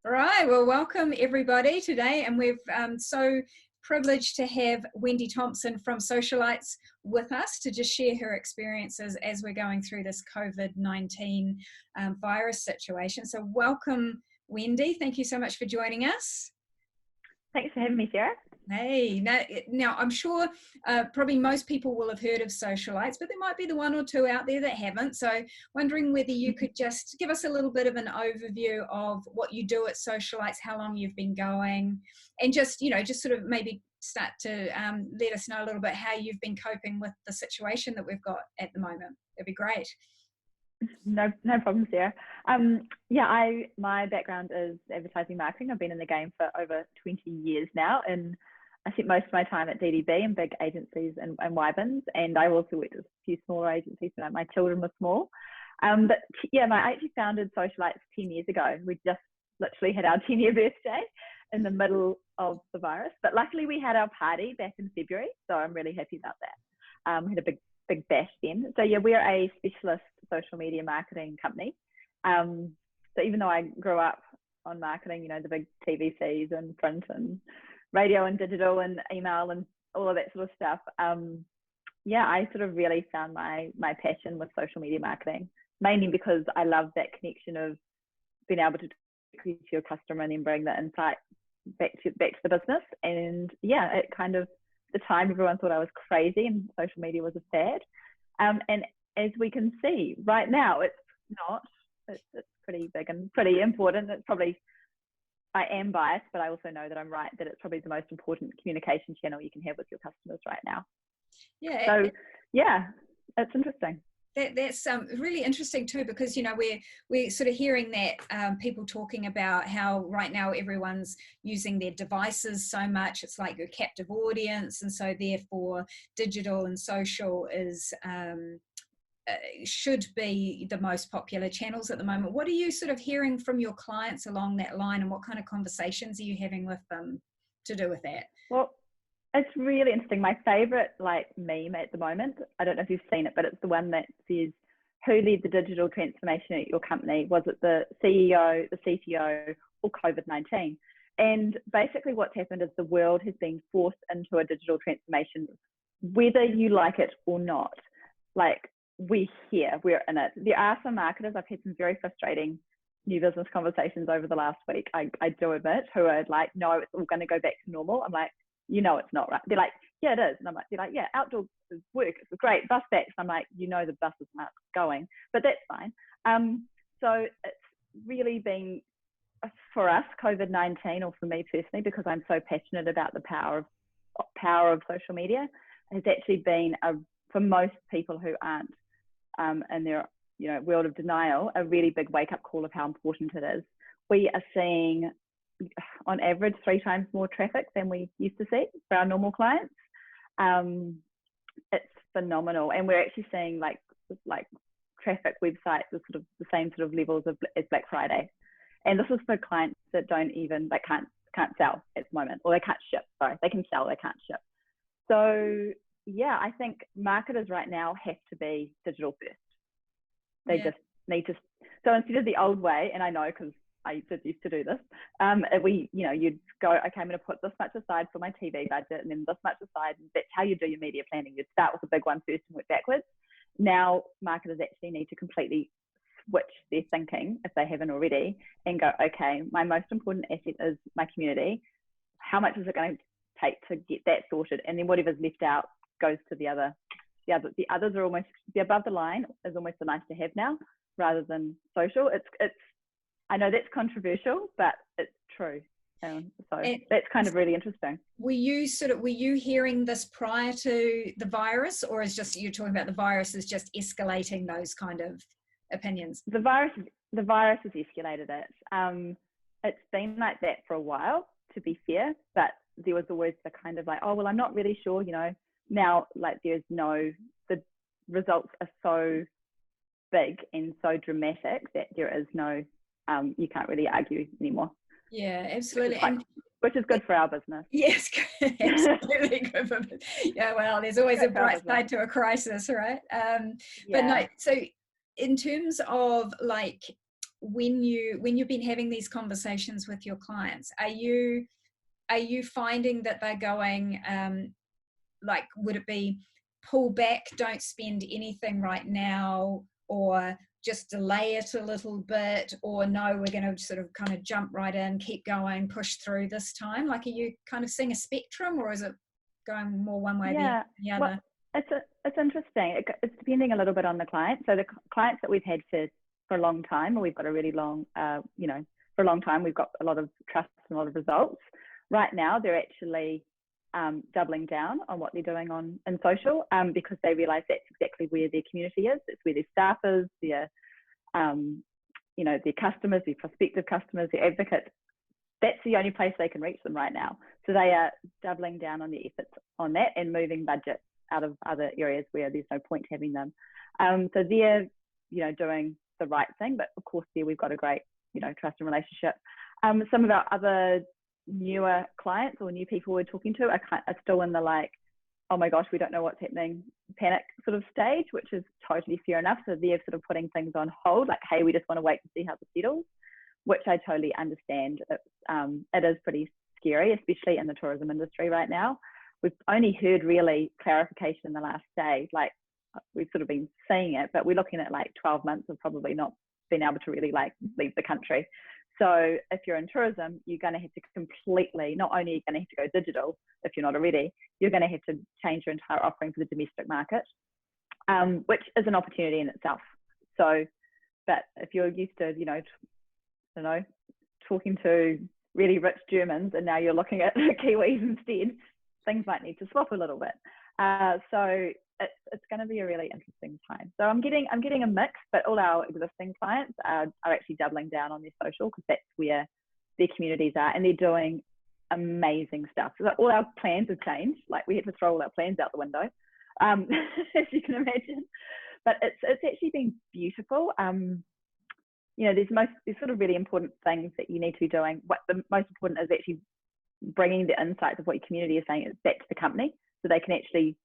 All right, well, welcome everybody today, and we've so privileged to have Wendy Thompson from Socialites with us to just share her experiences as we're going through this COVID-19 virus situation. So welcome, Wendy. Thank you so much for joining us. Thanks for having me, Sarah. Hey, now I'm sure probably most people will have heard of Socialites, but there might be the one or two out there that haven't. So wondering whether you could just give us a little bit of an overview of what you do at Socialites, how long you've been going, and just sort of maybe start to let us know a little bit how you've been coping with the situation that we've got at the moment. That'd be great. No problem, Sarah. My background is advertising marketing. I've been in the game for over 20 years now, and I spent most of my time at DDB and big agencies and Wybens, and I also worked with a few smaller agencies when my children were small. I actually founded Socialites 10 years ago. We just literally had our 10-year birthday in the middle of the virus, but luckily we had our party back in February, so I'm really happy about that. We had a big bash then. So yeah, we're a specialist social media marketing company. So even though I grew up on marketing, the big TVCs and print and radio and digital and email and all of that sort of stuff, I sort of really found my passion with social media marketing, mainly because I love that connection of being able to talk to your customer and then bring the insight back to the business. And yeah, it kind of, at the time everyone thought I was crazy and social media was a fad. And as we can see right now, it's not. It's pretty big and pretty important. It's probably, I am biased, but I also know that I'm right, that it's probably the most important communication channel you can have with your customers right now. Yeah. So yeah, it's interesting. That's really interesting too, because we're sort of hearing that people talking about how right now everyone's using their devices so much. It's like a captive audience, and so therefore digital and social is should be the most popular channels at the moment. What are you sort of hearing from your clients along that line, and what kind of conversations are you having with them to do with that? Well, it's really interesting. My favorite meme at the moment, I don't know if you've seen it, but it's the one that says, who led the digital transformation at your company? Was it the CEO, the CTO, or COVID-19? And basically what's happened is the world has been forced into a digital transformation, whether you like it or not. We're in it. There are some marketers, I've had some very frustrating new business conversations over the last week, I do admit, who are like, no, it's all going to go back to normal. I'm like, it's not right. They're like, yeah, it is. And I'm like, they're like, yeah, outdoor work, it's great, bus backs. I'm like, the buses aren't going, but that's fine. So it's really been, for us, COVID-19, or for me personally, because I'm so passionate about the power of social media, has actually been, for most people who aren't in their world of denial, a really big wake-up call of how important it is. We are seeing, on average, 3 times more traffic than we used to see for our normal clients. It's phenomenal, and we're actually seeing like traffic websites with sort of the same sort of levels as Black Friday. And this is for clients that don't even, can't sell at the moment, or they can't ship. Sorry, they can sell, they can't ship. So yeah, I think marketers right now have to be digital first. They just need to. So instead of the old way, and I know because I did used to do this, you'd go, okay, I'm going to put this much aside for my TV budget, and then this much aside. And that's how you do your media planning. You'd start with a big one first and work backwards. Now marketers actually need to completely switch their thinking, if they haven't already, and go, okay, my most important asset is my community. How much is it going to take to get that sorted? And then whatever's left out goes to the other. The others are almost, the above the line is almost a nice to have now, rather than social. It's I know that's controversial, but it's true. So that's kind of really interesting. Were you hearing this prior to the virus, or is just you're talking about the virus is just escalating those kind of opinions? The virus has escalated it. It's been like that for a while, to be fair, but there was always the kind of like, oh, well, I'm not really sure, now the results are so big and so dramatic that there is no, you can't really argue anymore. Yeah, absolutely. Which is good for our business. Yes, absolutely good for business. Yeah, well, there's always a bright side to a crisis, right? But no, so in terms of when you've been having these conversations with your clients, are you finding that they're going, like, would it be pull back, don't spend anything right now, or just delay it a little bit, or no, we're going to sort of kind of jump right in, keep going, push through this time? Like, are you kind of seeing a spectrum, or is it going more one way than the other? Well, it's interesting. It's depending a little bit on the client. So the clients that we've had for a long time, or we've got a really long, for a long time, we've got a lot of trust and a lot of results. Right now, they're actually doubling down on what they're doing in social, because they realise that's exactly where their community is. It's where their staff is, their customers, their prospective customers, their advocates. That's the only place they can reach them right now. So they are doubling down on their efforts on that and moving budget out of other areas where there's no point having them. So they're, doing the right thing, but of course there we've got a great, trust and relationship. Some of our other newer clients or new people we're talking to are still in the like, oh my gosh, we don't know what's happening, panic sort of stage, which is totally fair enough. So they're sort of putting things on hold, like, hey, we just want to wait to see how this settles, which I totally understand. It is pretty scary, especially in the tourism industry right now. We've only heard really clarification in the last day, like we've sort of been seeing it, but we're looking at like 12 months of probably not being able to really like leave the country. So if you're in tourism, you're going to have to completely, not only are you going to have to go digital, if you're not already, you're going to have to change your entire offering for the domestic market, which is an opportunity in itself. So, but if you're used to, talking to really rich Germans and now you're looking at Kiwis instead, things might need to swap a little bit. So it's going to be a really interesting time. So I'm getting a mix, but all our existing clients are actually doubling down on their social, because that's where their communities are, and they're doing amazing stuff. So all our plans have changed. Like, we had to throw all our plans out the window, as you can imagine. But it's actually been beautiful. There's sort of really important things that you need to be doing. What the most important is actually bringing the insights of what your community is saying back to the company, so they can actually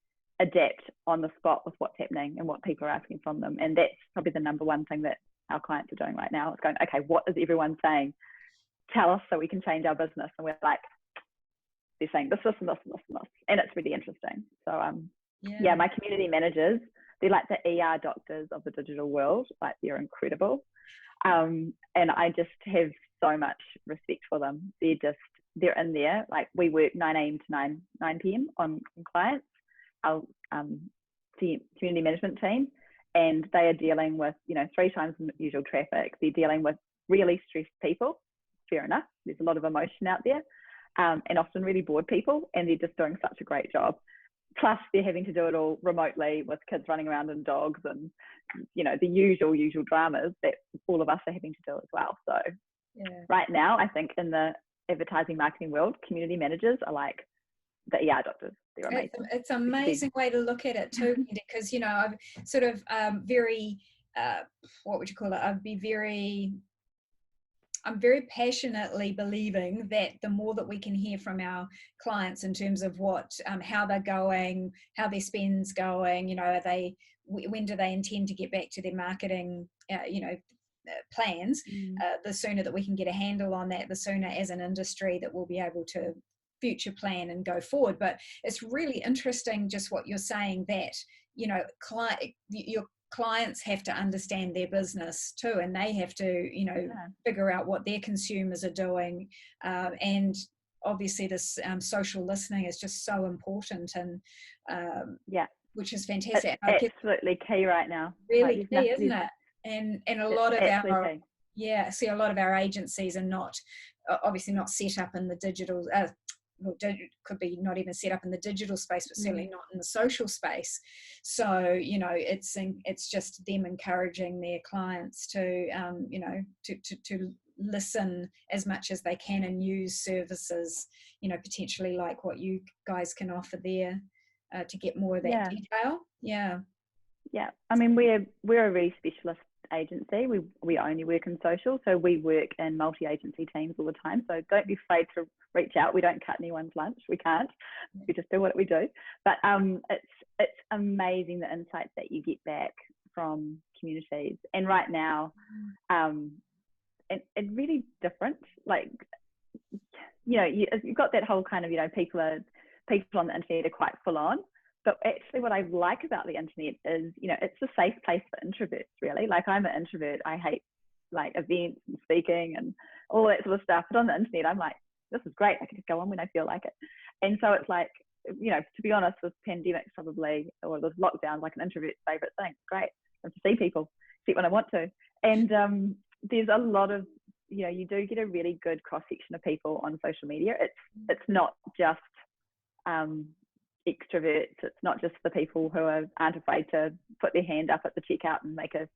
adapt on the spot with what's happening and what people are asking from them. And that's probably the number one thing that our clients are doing right now. It's going, okay, what is everyone saying? Tell us so we can change our business. And we're like, they're saying this, and this, and this, and this. And it's really interesting. So my community managers, they're like the ER doctors of the digital world. Like, they're incredible. And I just have so much respect for them. They're in there. Like, we work 9 a.m. to 9 p.m. on clients, our community management team, and they are dealing with 3 times the usual traffic. They're dealing with really stressed people. Fair enough, there's a lot of emotion out there, and often really bored people, and they're just doing such a great job. Plus they're having to do it all remotely with kids running around and dogs and the usual dramas that all of us are having to do as well. So right now, I think in the advertising marketing world, community managers are like the ER doctors. They're amazing. It's an amazing way to look at it too, because I'm sort of very what would you call it? I'm very passionately believing that the more that we can hear from our clients in terms of what, how they're going, how their spend's going, when do they intend to get back to their marketing, plans, the sooner that we can get a handle on that, the sooner as an industry that we'll be able to future plan and go forward. But it's really interesting just what you're saying, that, your clients have to understand their business too, and they have to figure out what their consumers are doing, and obviously this social listening is just so important, and which is fantastic. It's absolutely key right now. Really key, isn't it? And a lot of our key. A lot of our agencies are obviously not set up in the digital could be not even set up in the digital space, but certainly not in the social space. So it's just them encouraging their clients to to listen as much as they can and use services potentially like what you guys can offer there to get more of that detail. I mean, we're a really specialist agency. We only work in social, so we work in multi-agency teams all the time. So don't be afraid to reach out. We don't cut anyone's lunch. We can't. We just do what we do. But it's amazing the insights that you get back from communities. And right now, and really different. Like, you know, you've got that whole kind of, you know, people on the internet are quite full on. But actually what I like about the internet is, you know, it's a safe place for introverts, really. Like, I'm an introvert. I hate like events and speaking and all that sort of stuff. But on the internet, I'm like, this is great. I can just go on when I feel like it. And so it's like, you know, to be honest, with pandemics probably, or those lockdowns, like an introvert's favorite thing. Great. I have to see people, see when I want to. And there's a lot of, you know, you do get a really good cross section of people on social media. It's not just extroverts. It's not just the people who aren't afraid to put their hand up at the checkout and make a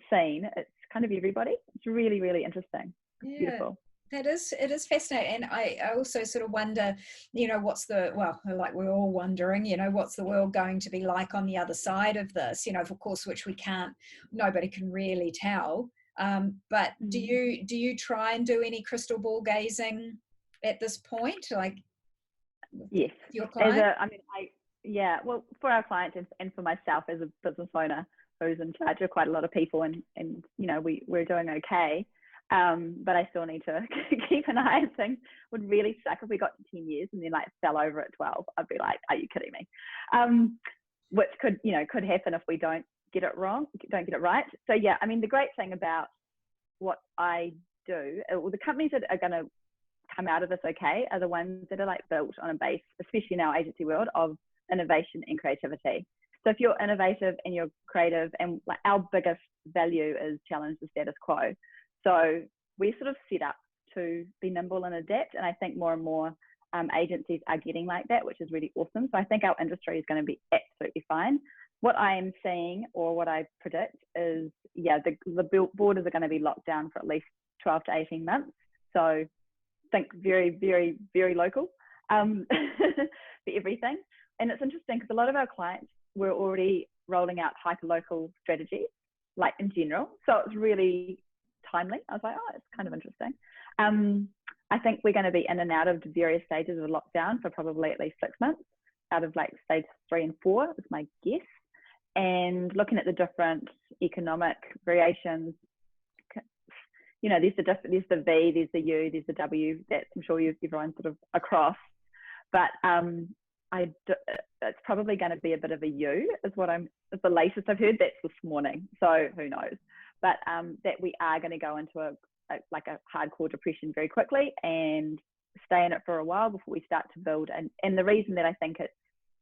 scene. It's kind of everybody. It's really, really interesting. It's beautiful. It is fascinating. And I also sort of wonder, you know, like we're all wondering, you know, what's the world going to be like on the other side of this, you know, of course, which nobody can really tell. But do you try and do any crystal ball gazing at this point? Like, yes, your client? Well, for our clients and for myself as a business owner who's in charge of quite a lot of people, and you know, we're doing okay. But I still need to keep an eye on things. Would really suck if we got to 10 years and then like fell over at 12. I'd be like, are you kidding me? Which could happen if we don't get it right. So yeah, I mean, the great thing about what I do, or the companies that are going to come out of this okay, are the ones that are like built on a base, especially in our agency world, of innovation and creativity. So if you're innovative and you're creative, and like our biggest value is challenge the status quo. So we're sort of set up to be nimble and adapt. And I think more and more agencies are getting like that, which is really awesome. So I think our industry is going to be absolutely fine. What I am seeing, or what I predict, is, yeah, the borders are going to be locked down for at least 12 to 18 months. So think very, very, very local for everything. And it's interesting because a lot of our clients were already rolling out hyper-local strategies, like in general. So it's really timely. I was like, oh, it's kind of interesting. I think we're going to be in and out of various stages of lockdown for probably at least 6 months, out of like stage 3 and 4 is my guess. And looking at the different economic variations, you know, there's the V, there's the U, there's the W that I'm sure everyone's sort of across. But it's probably going to be a bit of a U, is the latest I've heard. That's this morning, so who knows? But that we are going to go into a hardcore depression very quickly and stay in it for a while before we start to build. And the reason that I think it's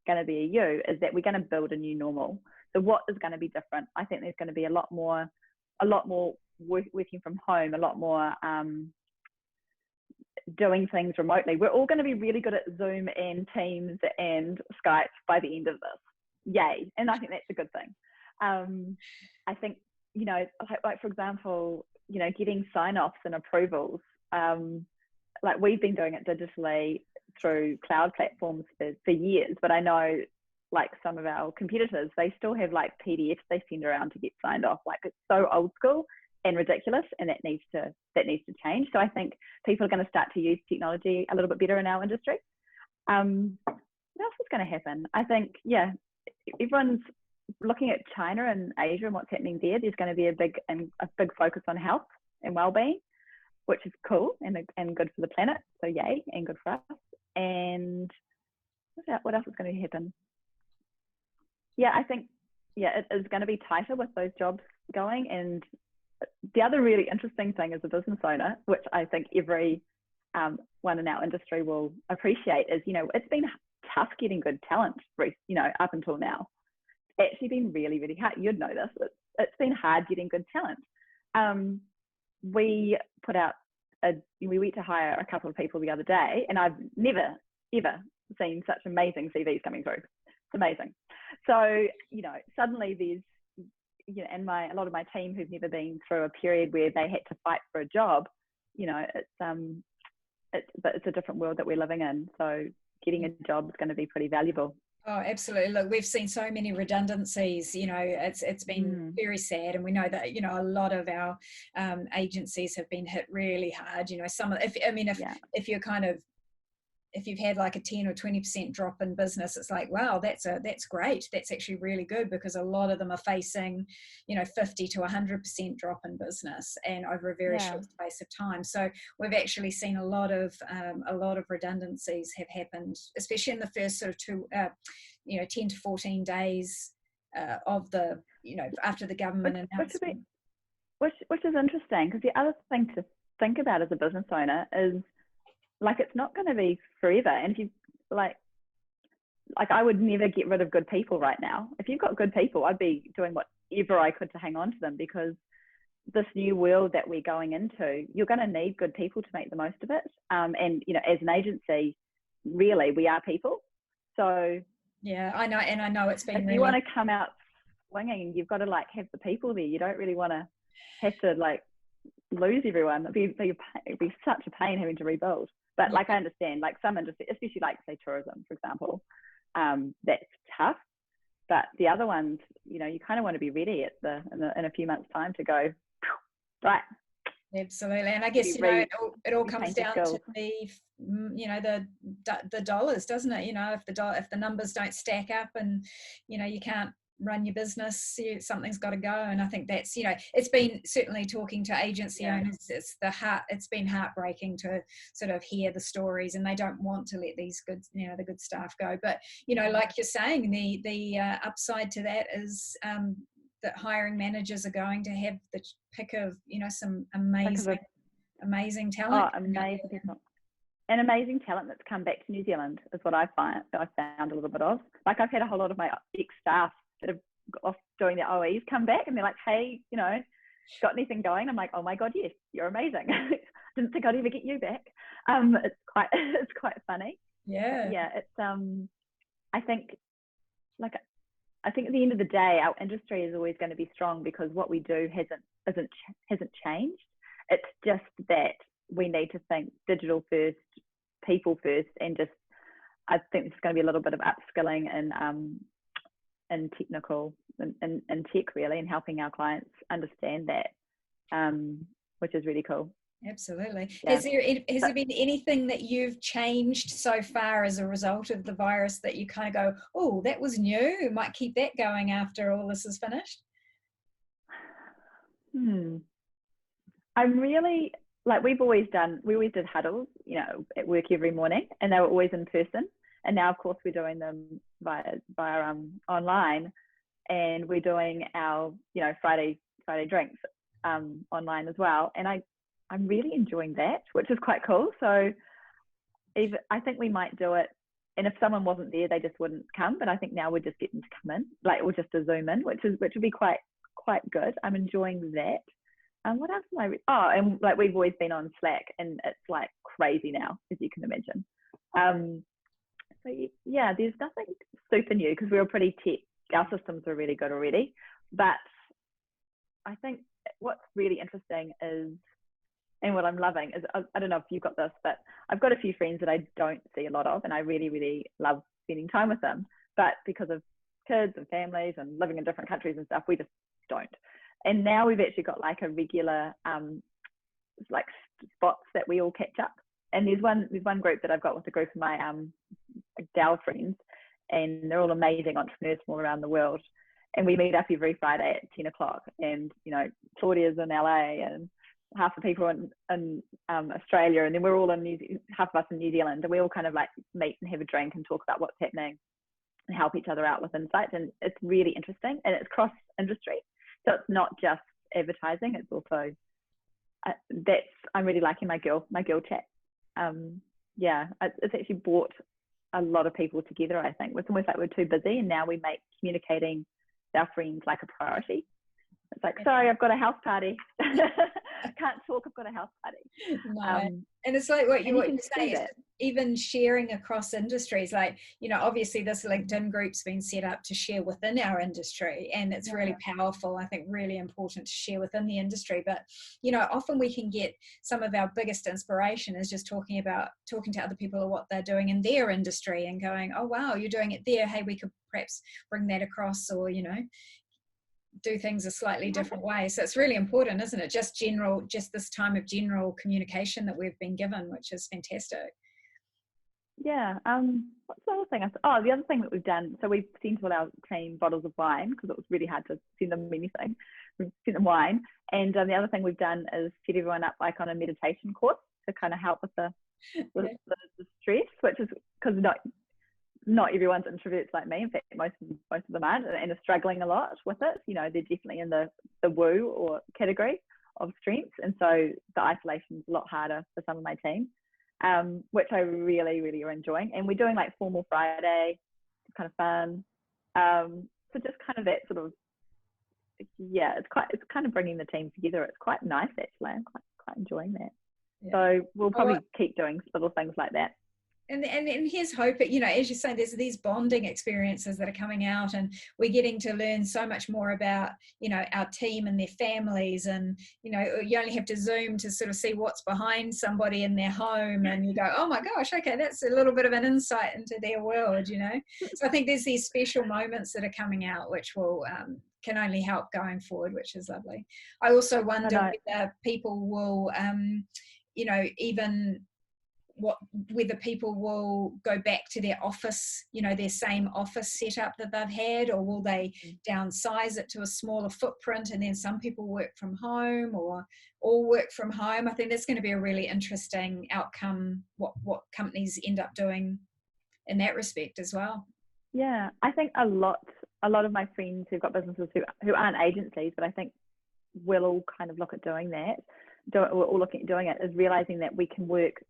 going to be a U is that we're going to build a new normal. So what is going to be different? I think there's going to be a lot more working from home, a lot more doing things remotely. We're all going to be really good at Zoom and Teams and Skype by the end of this. Yay. And I think that's a good thing. I think, you know, like for example, you know, getting sign-offs and approvals, like we've been doing it digitally through cloud platforms for years, but I know like some of our competitors, they still have like PDFs they send around to get signed off. Like, it's so old school and ridiculous, and that needs to change. So I think people are going to start to use technology a little bit better in our industry. What else is going to happen? I think, yeah, everyone's looking at China and Asia and what's happening there. There's going to be a big focus on health and well-being, which is cool and good for the planet. So yay, and good for us. And what else is going to happen? Yeah, I think, yeah, it is going to be tighter with those jobs going. And the other really interesting thing as a business owner, which I think every one in our industry will appreciate, is, you know, it's been tough getting good talent, you know, up until now. It's actually been really, really hard. You'd know this. It's been hard getting good talent. We went to hire a couple of people the other day, and I've never, ever seen such amazing CVs coming through. It's amazing. So, you know, suddenly there's, you know, and a lot of my team who've never been through a period where they had to fight for a job, you know, but it's a different world that we're living in. So getting a job is going to be pretty valuable. Oh, absolutely. Look, we've seen so many redundancies, you know, it's been very sad. And we know that, you know, a lot of our agencies have been hit really hard, you know, if you're kind of if you've had like a 10 or 20% drop in business, it's like, wow, that's great. That's actually really good, because a lot of them are facing, 50 to 100% drop in business, and over a very short space of time. So we've actually seen a lot of redundancies have happened, especially in the first sort of 10 to 14 days of the, after the government announcement. Which is interesting, because the other thing to think about as a business owner is, like, it's not going to be forever. And if you like I would never get rid of good people right now. If you've got good people, I'd be doing whatever I could to hang on to them, because this new world that we're going into, you're going to need good people to make the most of it. And as an agency, really, we are people. So yeah, I know, and I know it's been if you want to come out swinging, you've got to have the people there. You don't really want to have to lose everyone. It'd be such a pain having to rebuild. But I understand, some industry, especially say tourism, for example, that's tough. But the other ones, you kind of want to be ready in a few months' time to go, right. Absolutely. And I guess, it all comes down to the dollars, doesn't it? If the numbers don't stack up, and, you can't run your business, something's got to go. And I think that's, it's been, certainly talking to agency owners, it's been heartbreaking to sort of hear the stories, and they don't want to let these good, the good staff go. But, like you're saying, the upside to that is that hiring managers are going to have the pick of, some amazing talent. Oh, amazing people. And amazing talent that's come back to New Zealand is what I found a little bit of. I've had a whole lot of my ex-staff that have off doing their OEs come back, and they're like, hey, got anything going? I'm like, oh my God, yes, you're amazing. Didn't think I'd ever get you back. It's quite funny. Yeah. But yeah, it's I think at the end of the day, our industry is always going to be strong, because what we do hasn't changed. It's just that we need to think digital first, people first, and just, I think there's going to be a little bit of upskilling in technical and tech, really, and helping our clients understand that, which is really cool. Absolutely. Yeah. Has there been anything that you've changed so far as a result of the virus that you kind of go, oh, that was new, might keep that going after all this is finished? I'm really, we always did huddles, at work every morning, and they were always in person. And now, of course, we're doing them via online, and we're doing our, Friday drinks online as well. And I'm really enjoying that, which is quite cool. So I think we might do it, and if someone wasn't there, they just wouldn't come. But I think now we're just getting to come in, or just to Zoom in, which would be quite good. I'm enjoying that. What else am I? And we've always been on Slack, and it's crazy now, as you can imagine. So yeah, there's nothing super new, because we were pretty tech. Our systems were really good already. But I think what's really interesting is, and what I'm loving is, I don't know if you've got this, but I've got a few friends that I don't see a lot of, and I really, really love spending time with them. But because of kids and families and living in different countries and stuff, we just don't. And now we've actually got a regular spots that we all catch up. And there's one group that I've got with a group of my gal friends, and they're all amazing entrepreneurs from all around the world. And we meet up every Friday at 10 o'clock. And, Claudia's in LA, and half the people in Australia, and then we're all half of us in New Zealand, and we all kind of meet and have a drink and talk about what's happening and help each other out with insights. And it's really interesting, and it's cross industry. So it's not just advertising, it's also I'm really liking my girl chat. It's actually brought a lot of people together. I think it's almost like we're too busy, and now we make communicating with our friends a priority. It's sorry, I've got a house party. I can't talk, I've got a house party. No. And it's like what you say, even sharing across industries. Obviously this LinkedIn group's been set up to share within our industry, and it's really powerful. I think really important to share within the industry. But, often we can get some of our biggest inspiration is just talking to other people of what they're doing in their industry, and going, oh, wow, you're doing it there. Hey, we could perhaps bring that across, or, do things a slightly different way. So it's really important, isn't it? Just this time of general communication that we've been given, which is fantastic. Yeah. What's the other thing? Oh, the other thing that we've done. So we've sent all our team bottles of wine because it was really hard to send them anything. We've sent them wine, and the other thing we've done is set everyone up like on a meditation course to kind of help with the stress, which is because not everyone's introverts like me. In fact, most of them aren't, and are struggling a lot with it. You know, they're definitely in the woo or category of strengths, and so the isolation is a lot harder for some of my team. Which I really, really are enjoying. And we're doing like Formal Friday, it's kind of fun. So just kind of that sort of, yeah, it's kind of bringing the team together. It's quite nice actually. I'm quite enjoying that. Yeah. So we'll probably keep doing little things like that. And here's hope, you know, as you say, there's these bonding experiences that are coming out, and we're getting to learn so much more about, you know, our team and their families. And, you know, you only have to Zoom to sort of see what's behind somebody in their home, and you go, oh my gosh, okay, that's a little bit of an insight into their world, you know. So I think there's these special moments that are coming out which will can only help going forward, which is lovely. I also wonder whether people will you know, even whether people will go back to their office, you know, their same office setup that they've had, or will they downsize it to a smaller footprint, and then some people work from home or all work from home. I think that's going to be a really interesting outcome, what companies end up doing in that respect as well. Yeah, I think a lot of my friends who've got businesses who aren't agencies, but I think we'll all kind of look at doing that. We're all looking at doing it, is realizing that we can work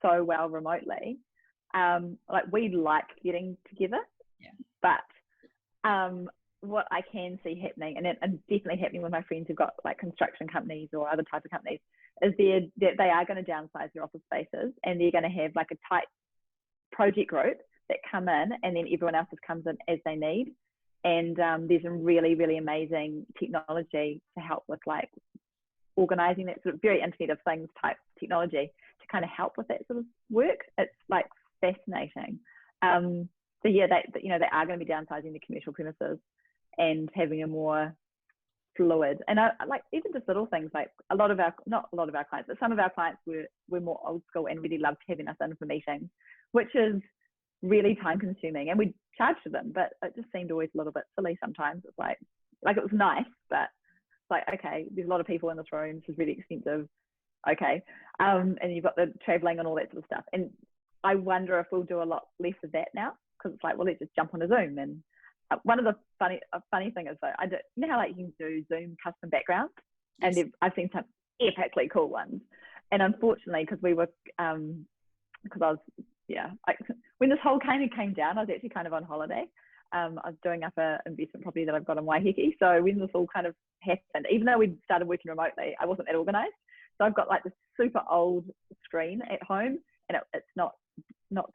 so well remotely. Like we like getting together, but what I can see happening, and definitely happening with my friends who've got like construction companies or other types of companies, is that they are going to downsize their office spaces, and they're going to have like a tight project group that come in, and then everyone else just comes in as they need. And there's some really, really amazing technology to help with like organizing that sort of very Internet of Things type technology to kind of help with that sort of work. It's like fascinating. So yeah, you know, they are going to be downsizing the commercial premises and having a more fluid, and like even just little things like not a lot of our clients, but some of our clients were more old school and really loved having us in for meetings, which is really time consuming, and we charged for them, but it just seemed always a little bit silly sometimes. It's like it was nice, but like, okay, there's a lot of people in this room, this is really expensive, okay, and you've got the traveling and all that sort of stuff. And I wonder if we'll do a lot less of that now, because it's like, well, let's just jump on a Zoom. And one of the funny thing is, though, you know how like you can do Zoom custom backgrounds, and I've seen some epically cool ones. And unfortunately, because we were because I was when this whole kind of came down, I was actually kind of on holiday. I was doing up an investment property that I've got in Waiheke. So when this all kind of happened, even though we'd started working remotely, I wasn't that organised. So I've got like this super old screen at home, and it's not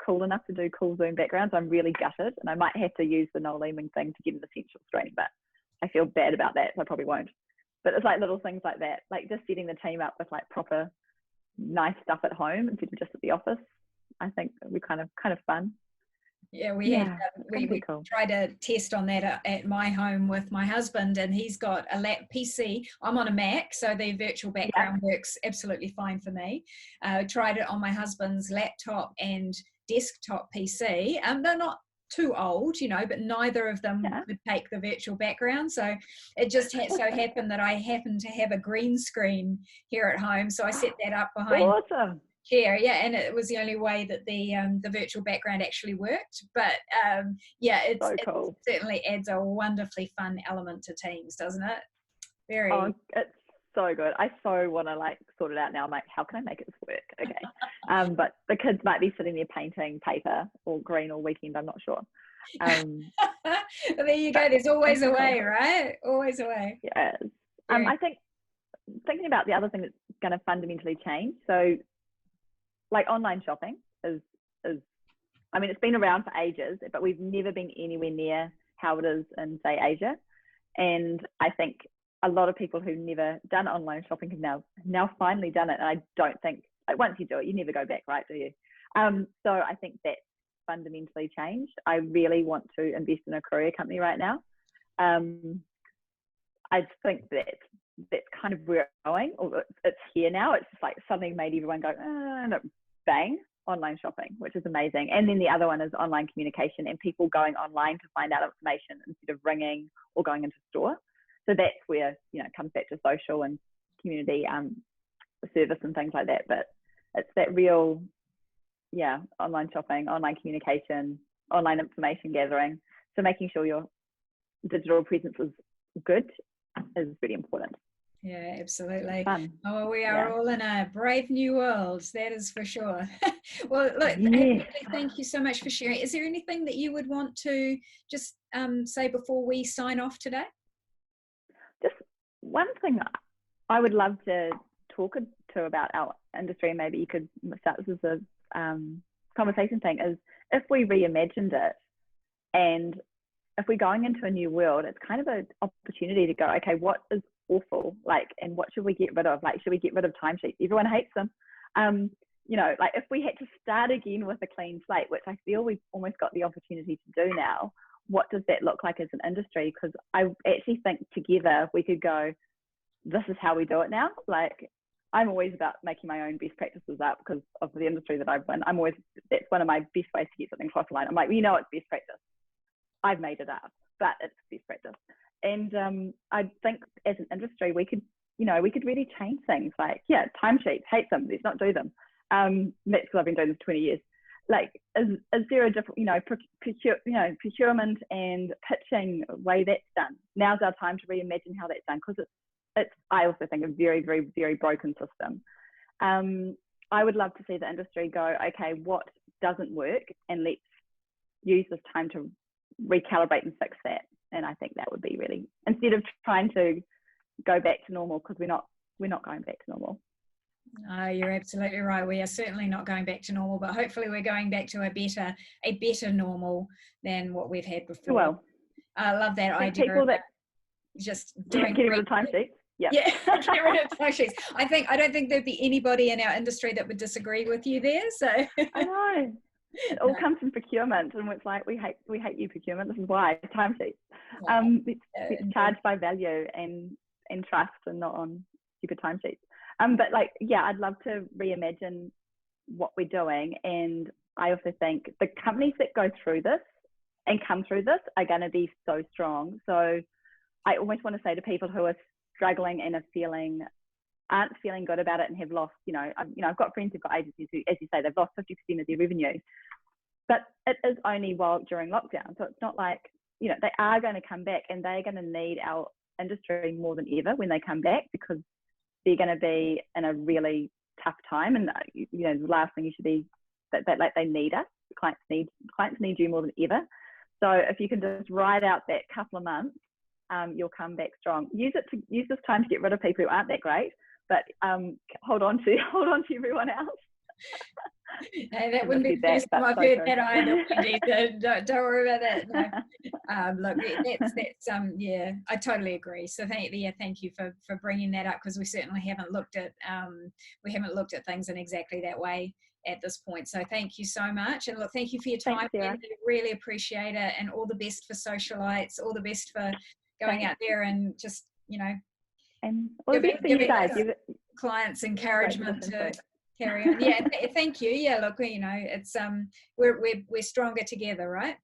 cool enough to do cool Zoom backgrounds. I'm really gutted, and I might have to use the Noel Leeming thing to get an essential screen, but I feel bad about that, so I probably won't. But it's like little things like that, like just setting the team up with like proper nice stuff at home instead of just at the office. I think we kind of fun. Yeah, we cool. Tried to test on that at my home with my husband, and he's got a lap PC. I'm on a Mac, so the virtual background works absolutely fine for me. Tried it on my husband's laptop and desktop PC. They're not too old, you know, but neither of them would take the virtual background. So it just so happened that I happened to have a green screen here at home, so I set that up behind. Awesome. Chair, and it was the only way that the virtual background actually worked. But it certainly adds a wonderfully fun element to Teams, doesn't it? It's so good. I so want to like sort it out now. I'm like, how can I make it work? Okay. But the kids might be sitting there painting paper or green all weekend. I'm not sure. There you go. There's always a way, right? Always a way. Yes. I think thinking about the other thing that's going to fundamentally change. So like online shopping is I mean, it's been around for ages, but we've never been anywhere near how it is in, say, Asia. And I think a lot of people who've never done online shopping have now finally done it. And I don't think, like, once you do it, you never go back, right, do you? So I think that's fundamentally changed. I really want to invest in a courier company right now. I think that's kind of where it's going, or it's here now. It's just like something made everyone go, and it bang. online shopping, which is amazing. And then the other one is online communication and people going online to find out information instead of ringing or going into store. So that's where, you know, it comes back to social and community service and things like that. But it's that real, yeah, online shopping, online communication, online information gathering. So making sure your digital presence is good is really important. Yeah, absolutely. Fun. Oh, we are all in a brave new world, that is for sure. Well, look, Yes. thank you so much for sharing. Is there anything that you would want to just say before we sign off today? Just one thing I would love to talk to about our industry, maybe you could start this as a conversation thing, is if we reimagined it and if we're going into a new world, it's kind of an opportunity to go, okay, what is awful, like, and what should we get rid of? Like, should we get rid of timesheets? Everyone hates them. You know, like if we had to start again with a clean slate, which I feel we've almost got the opportunity to do now, what does that look like as an industry? Because I actually think together we could go, this is how we do it now. Like, I'm always about making my own best practices up because of the industry that I've been. That's one of my best ways to get something across the line. I'm like, well, you know, it's best practice. I've made it up, but it's best practice. And I think as an industry, we could, you know, we could really change things. Like, yeah, timesheets, hate them, let's not do them. That's because I've been doing this for 20 years. Like, is there a different, you know, procurement and pitching way that's done? Now's our time to reimagine how that's done, because it's I also think a very, very, very broken system. I would love to see the industry go, okay, what doesn't work, and let's use this time to recalibrate and fix that. And I think that would be really, instead of trying to go back to normal, because we're not going back to normal. No, you're absolutely right. We are certainly not going back to normal, but hopefully we're going back to a better normal than what we've had before. Well, I love that idea. People that just doing getting rid of timesheets. Yeah, get rid of timesheets. I don't think there'd be anybody in our industry that would disagree with you there. So I know. It all comes from procurement, and it's like we hate you, procurement. This is why timesheets. It's charged by value and trust, and not on stupid timesheets. But like, yeah, I'd love to reimagine what we're doing, and I also think the companies that go through this and come through this are going to be so strong. So I almost want to say to people who are struggling and aren't feeling good about it and have lost, I've got friends who've got agencies who, as you say, they've lost 50% of their revenue, but it is only during lockdown. So it's not like, they are going to come back, and they're going to need our industry more than ever when they come back, because they're going to be in a really tough time. And, the last thing you should be that like they need us. Clients need you more than ever. So if you can just ride out that couple of months, you'll come back strong. Use this time to get rid of people who aren't that great, but hold on to everyone else. Hey, that wouldn't be the first time I've heard that either, Wendy. Don't worry about that. No. Look, that's yeah, I totally agree. So thank you for bringing that up, because we certainly haven't looked at things in exactly that way at this point. So thank you so much, and look, thank you for your time. Thanks, really appreciate it, and all the best for Socialites. All the best for going out there and just and all the best for you guys. Clients encouragement to carry on. Yeah, thank you. Yeah, look, it's we're stronger together, right?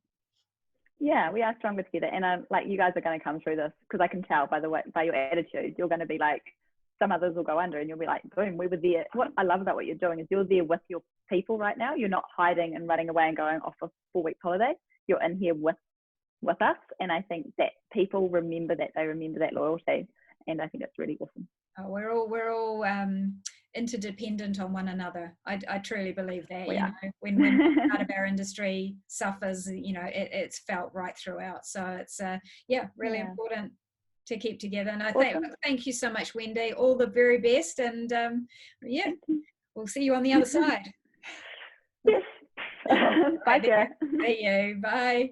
Yeah, we are stronger together, and like, you guys are going to come through this, because I can tell by your attitude. You're going to be like, some others will go under, and you'll be like, boom, we were there. What I love about what you're doing is you're there with your people right now. You're not hiding and running away and going off a 4-week holiday. You're in here with us, and I think that people remember that. They remember that loyalty, and I think it's really awesome. Oh, we're all interdependent on one another. I truly believe that. When part of our industry suffers, it's felt right throughout. So it's really important to keep together. And I thank you so much, Wendy. All the very best, and we'll see you on the other side. Yes. Bye, Sarah. See you. Bye.